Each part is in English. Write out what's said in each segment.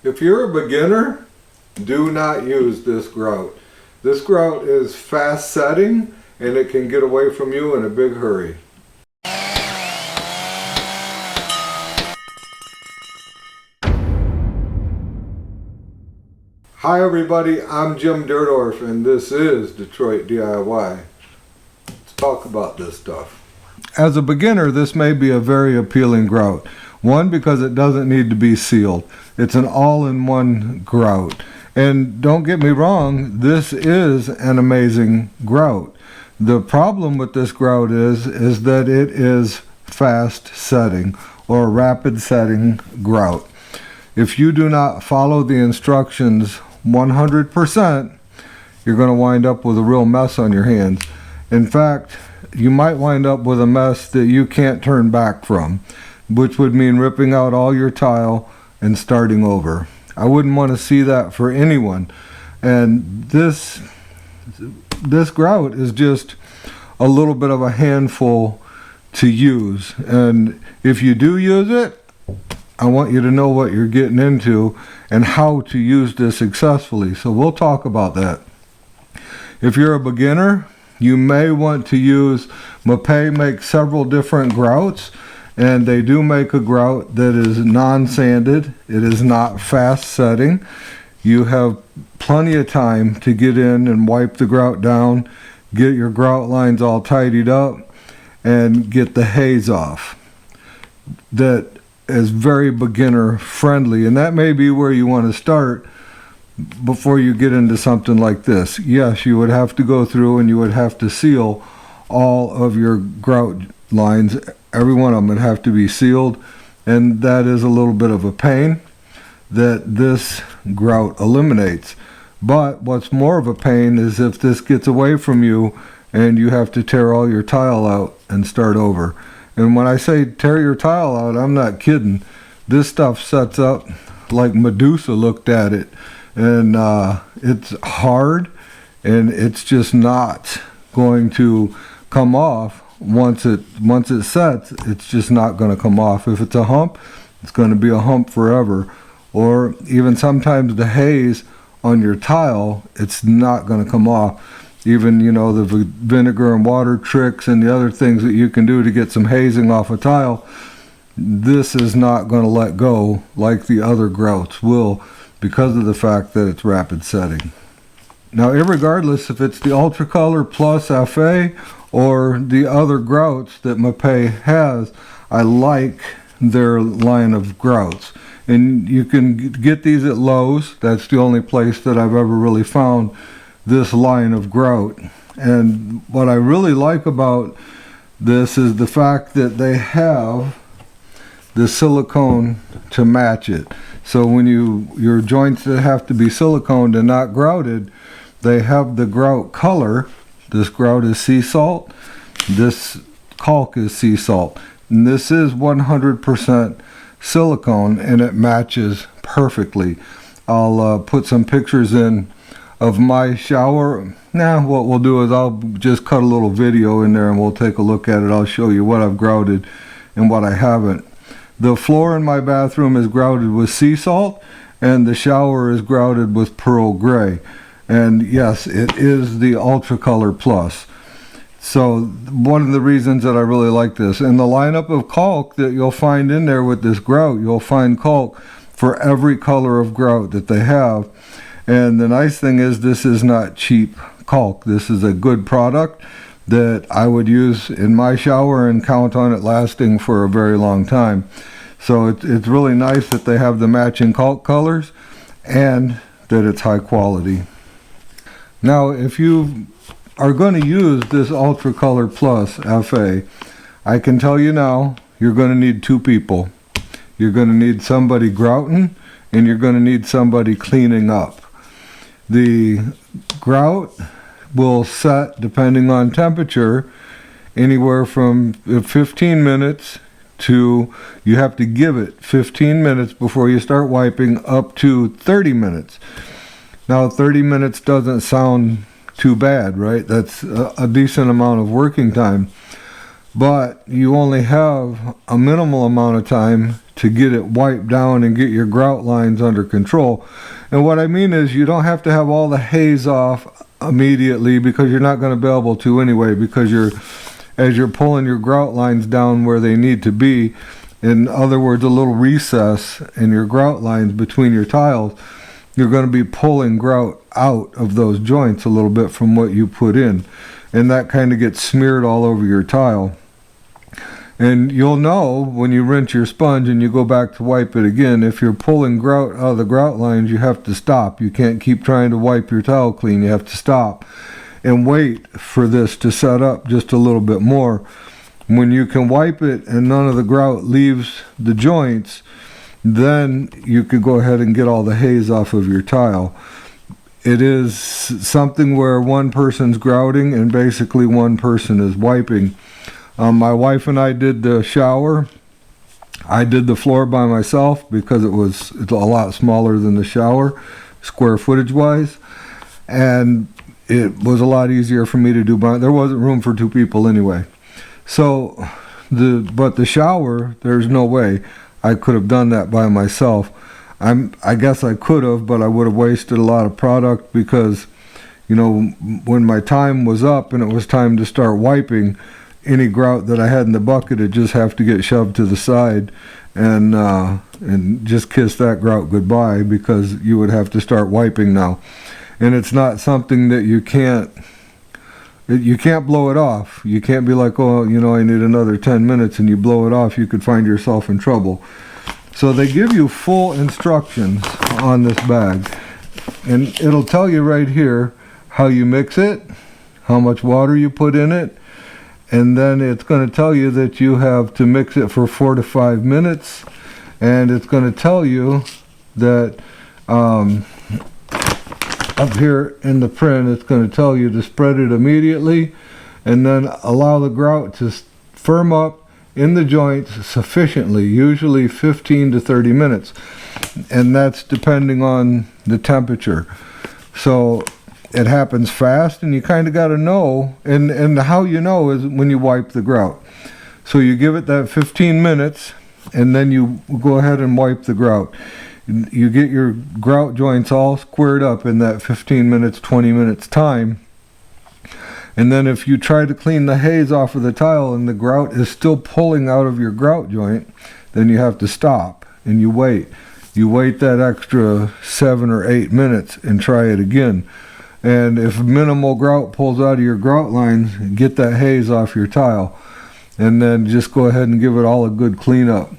If you're a beginner, do not use this grout. This grout is fast setting and it can get away from you in a big hurry. Hi everybody, I'm Jim Dirdorf and this is Detroit DIY. Let's talk about this stuff. As a beginner, this may be a very appealing grout. One, because it doesn't need to be sealed. It's an all-in-one grout. And don't get me wrong, this is an amazing grout. The problem with this grout is that it is fast setting or rapid setting grout. If you do not follow the instructions 100%, you're going to wind up with a real mess on your hands. In fact, you might wind up with a mess that you can't turn back from, which would mean ripping out all your tile and starting over. I wouldn't want to see that for anyone. And this grout is just a little bit of a handful to use. And if you do use it, I want you to know what you're getting into and how to use this successfully. So we'll talk about that. If you're a beginner, you may want to use, Mapei makes several different grouts, and they do make a grout that is non-sanded. It is not fast setting. You have plenty of time to get in and wipe the grout down, get your grout lines all tidied up, and get the haze off. That is very beginner friendly, and that may be where you want to start before you get into something like this. Yes, you would have to go through and you would have to seal all of your grout lines. Every one of them would have to be sealed, and that is a little bit of a pain that this grout eliminates. But what's more of a pain is if this gets away from you and you have to tear all your tile out and start over. And when I say tear your tile out, I'm not kidding. This stuff sets up like Medusa looked at it, and it's hard, and it's just not going to come off. Once it sets, it's just not going to come off. If it's a hump, it's going to be a hump forever. Or even sometimes the haze on your tile, it's not going to come off. Even, you know, the vinegar and water tricks and the other things that you can do to get some hazing off a tile, this is not going to let go like the other grouts will, because of the fact that it's rapid setting. Now, irregardless if it's the Ultra Color Plus FA or the other grouts that Mapei has, I like their line of grouts. And you can get these at Lowe's. That's the only place that I've ever really found this line of grout. And what I really like about this is the fact that they have the silicone to match it. So when your joints that have to be siliconed and not grouted, they have the grout color. This grout is sea salt. This caulk is sea salt. And this is 100% silicone, and it matches perfectly. I'll put some pictures in of my shower. What we'll do is I'll just cut a little video in there and we'll take a look at it. I'll show you what I've grouted and what I haven't. The floor in my bathroom is grouted with sea salt, and the shower is grouted with pearl gray. And yes, it is the Ultra Color Plus. So one of the reasons that I really like this, and the lineup of caulk that you'll find in there with this grout, you'll find caulk for every color of grout that they have. And the nice thing is this is not cheap caulk. This is a good product that I would use in my shower and count on it lasting for a very long time. So it's really nice that they have the matching caulk colors and that it's high quality. Now, if you are going to use this Ultra Color Plus FA, I can tell you now, you're going to need two people. You're going to need somebody grouting, and you're going to need somebody cleaning up. The grout will set, depending on temperature, anywhere from 15 minutes to, you have to give it 15 minutes before you start wiping, up to 30 minutes. Now 30 minutes doesn't sound too bad, right? That's a decent amount of working time. But you only have a minimal amount of time to get it wiped down and get your grout lines under control. And what I mean is you don't have to have all the haze off immediately, because you're not going to be able to anyway, because as you're pulling your grout lines down where they need to be, in other words, a little recess in your grout lines between your tiles, you're going to be pulling grout out of those joints a little bit from what you put in, and that kind of gets smeared all over your tile. And you'll know when you rinse your sponge and you go back to wipe it again, if you're pulling grout out of the grout lines, you have to stop. You can't keep trying to wipe your tile clean. You have to stop and wait for this to set up just a little bit more. When you can wipe it and none of the grout leaves the joints, then you could go ahead and get all the haze off of your tile. It is something where one person's grouting and basically one person is wiping. My wife and I did the shower. I did the floor by myself because it's a lot smaller than the shower, square footage wise, and it was a lot easier for me to do there wasn't room for two people anyway. So but the shower, there's no way I could have done that by myself. I guess I could have, but I would have wasted a lot of product, because when my time was up and it was time to start wiping, any grout that I had in the bucket would just have to get shoved to the side and just kiss that grout goodbye, because you would have to start wiping now. And it's not something that you can't blow it off. You can't be like, oh, I need another 10 minutes, and you blow it off. You could find yourself in trouble. So they give you full instructions on this bag, and it'll tell you right here how you mix it, how much water you put in it, and then it's going to tell you that you have to mix it for 4 to 5 minutes, and it's going to tell you that up here in the print, it's going to tell you to spread it immediately and then allow the grout to firm up in the joints sufficiently, usually 15 to 30 minutes, and that's depending on the temperature. So it happens fast, and you kind of got to know, and how you know is when you wipe the grout. So you give it that 15 minutes, and then you go ahead and wipe the grout. You get your grout joints all squared up in that 15 minutes, 20 minutes time. And then if you try to clean the haze off of the tile and the grout is still pulling out of your grout joint, then you have to stop and you wait. You wait that extra 7 or 8 minutes and try it again. And if minimal grout pulls out of your grout lines, get that haze off your tile. And then just go ahead and give it all a good cleanup.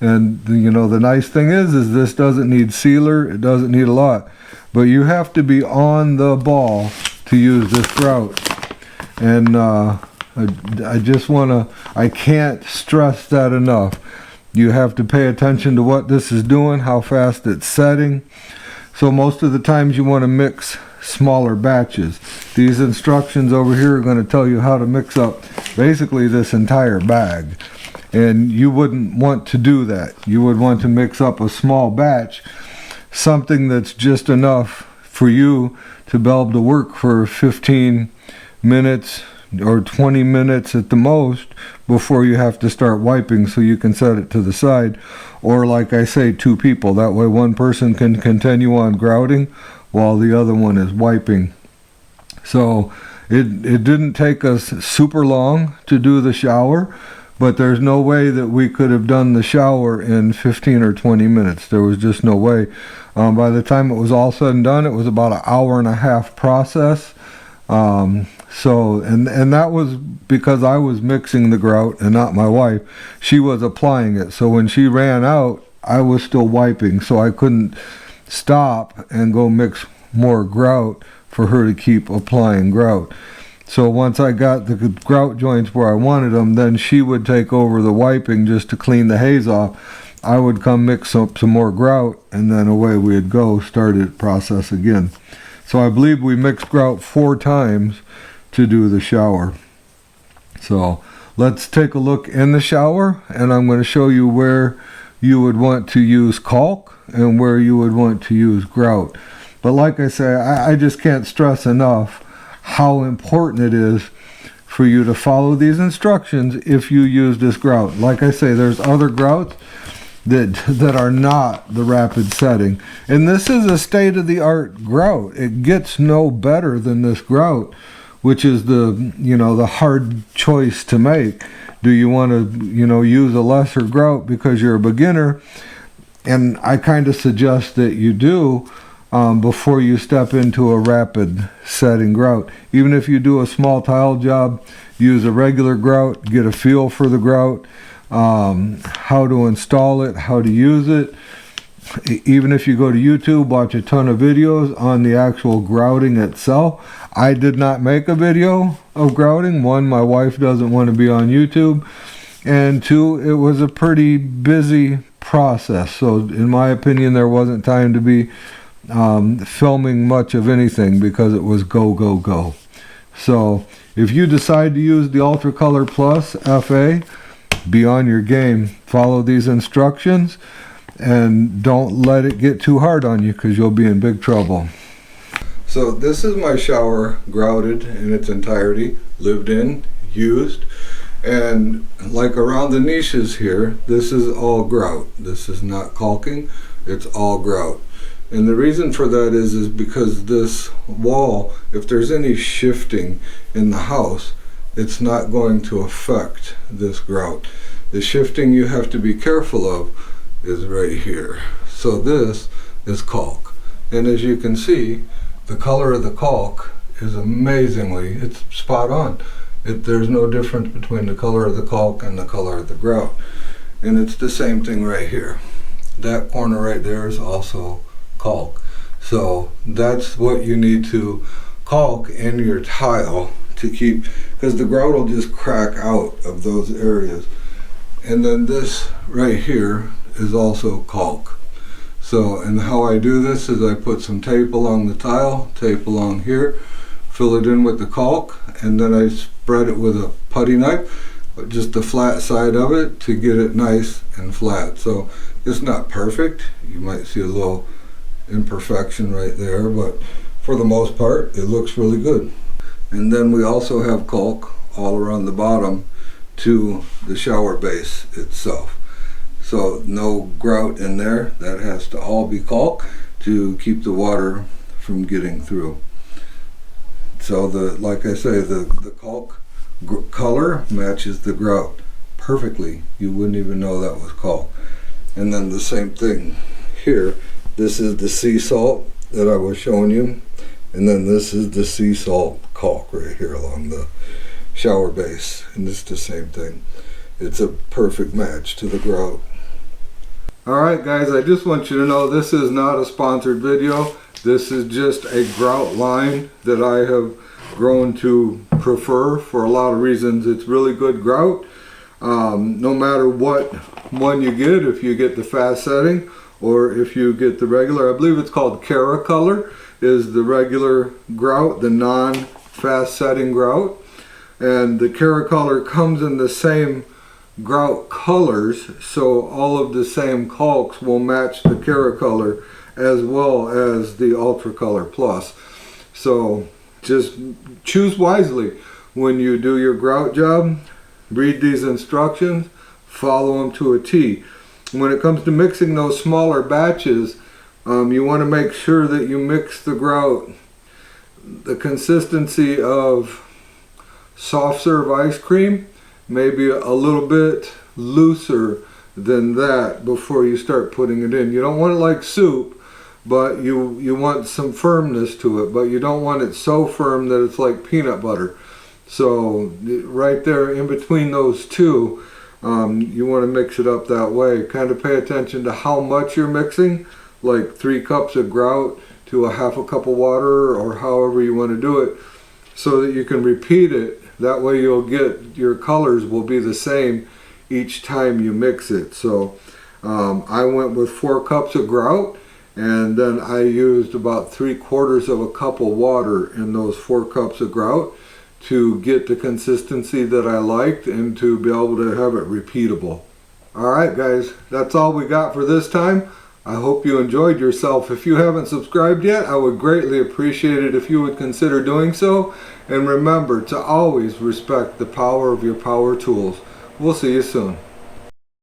And the nice thing is this doesn't need sealer, it doesn't need a lot. But you have to be on the ball to use this grout. And I can't stress that enough. You have to pay attention to what this is doing, how fast it's setting. So most of the times you want to mix smaller batches. These instructions over here are going to tell you how to mix up basically this entire bag. And you wouldn't want to do that. You would want to mix up a small batch, something that's just enough for you to be able to work for 15 minutes or 20 minutes at the most before you have to start wiping, so you can set it to the side. Or like I say, 2 people. That way one person can continue on grouting while the other one is wiping. So it didn't take us super long to do the shower, but there's no way that we could have done the shower in 15 or 20 minutes. There was just no way. By the time it was all said and done, it was about an hour and a half process. So that was because I was mixing the grout and not my wife. She was applying it. So when she ran out, I was still wiping. So I couldn't stop and go mix more grout for her to keep applying grout. So once I got the grout joints where I wanted them, then she would take over the wiping just to clean the haze off. I would come mix up some more grout, and then away we'd go, start the process again. So I believe we mixed grout 4 times to do the shower. So let's take a look in the shower, and I'm going to show you where you would want to use caulk and where you would want to use grout. But like I say, I just can't stress enough how important it is for you to follow these instructions if you use this grout. Like I say, there's other grouts that are not the rapid setting. And this is a state-of-the-art grout. It gets no better than this grout, which is the hard choice to make. Do you want to use a lesser grout because you're a beginner? And I kind of suggest that you do before you step into a rapid setting grout. Even if you do a small tile job, use a regular grout, get a feel for the grout, how to install it, how to use it. Even if you go to YouTube, watch a ton of videos on the actual grouting itself. I did not make a video of grouting. One, my wife doesn't want to be on YouTube, and two, it was a pretty busy process. So in my opinion, there wasn't time to be filming much of anything because it was go, go, go. So if you decide to use the Ultra Color Plus FA, be on your game. Follow these instructions and don't let it get too hard on you, because you'll be in big trouble. So this is my shower grouted in its entirety, lived in, used, and like around the niches here, this is all grout. This is not caulking, it's all grout. And the reason for that is because this wall, if there's any shifting in the house, it's not going to affect this grout. The shifting you have to be careful of is right here. So this is caulk. And as you can see, the color of the caulk is it's spot on. There's no difference between the color of the caulk and the color of the grout. And it's the same thing right here. That corner right there is also caulk. So that's what you need to caulk in your tile to keep, because the grout will just crack out of those areas. And then this right here is also caulk. So, and how I do this is I put some tape along the tile, tape along here, fill it in with the caulk, and then I spread it with a putty knife, just the flat side of it, to get it nice and flat. So it's not perfect. You might see a little imperfection right there, but for the most part it looks really good. And then we also have caulk all around the bottom to the shower base itself. So no grout in there. That has to all be caulk to keep the water from getting through. So like I say, the caulk color matches the grout perfectly. You wouldn't even know that was caulk. And then the same thing here. This is the sea salt that I was showing you, and then this is the sea salt caulk right here along the shower base, and it's the same thing. It's a perfect match to the grout. Alright guys, I just want you to know this is not a sponsored video. This is just a grout line that I have grown to prefer for a lot of reasons. It's really good grout. No matter what one you get, if you get the fast setting or if you get the regular, I believe it's called Cara Color, is the regular grout, the non-fast setting grout. And the Cara Color comes in the same grout colors, so all of the same caulks will match the Cara Color as well as the Ultra Color Plus. So just choose wisely when you do your grout job. Read these instructions, follow them to a T. When it comes to mixing those smaller batches, you want to make sure that you mix the grout the consistency of soft serve ice cream, maybe a little bit looser than that before you start putting it in. You don't want it like soup, but you want some firmness to it, but you don't want it so firm that it's like peanut butter. So right there in between those two, you want to mix it up that way. Kind of pay attention to how much you're mixing, like 3 cups of grout to a half a cup of water, or however you want to do it, so that you can repeat it. That way you'll get, your colors will be the same each time you mix it. So I went with 4 cups of grout, and then I used about 3/4 of a cup of water in those 4 cups of grout to get the consistency that I liked and to be able to have it repeatable. Alright guys, that's all we got for this time. I hope you enjoyed yourself. If you haven't subscribed yet, I would greatly appreciate it if you would consider doing so. And remember to always respect the power of your power tools. We'll see you soon.